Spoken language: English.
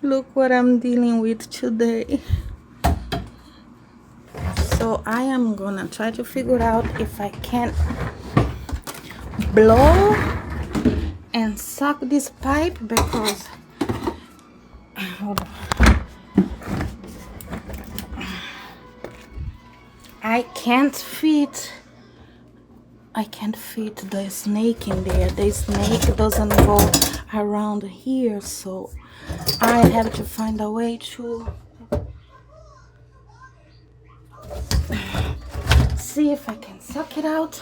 Look what I'm dealing with today. So I am gonna try to figure out if I can blow and suck this pipe because hold on. I can't fit the snake in there. The snake doesn't go around here, so I have to find a way to see if I can suck it out.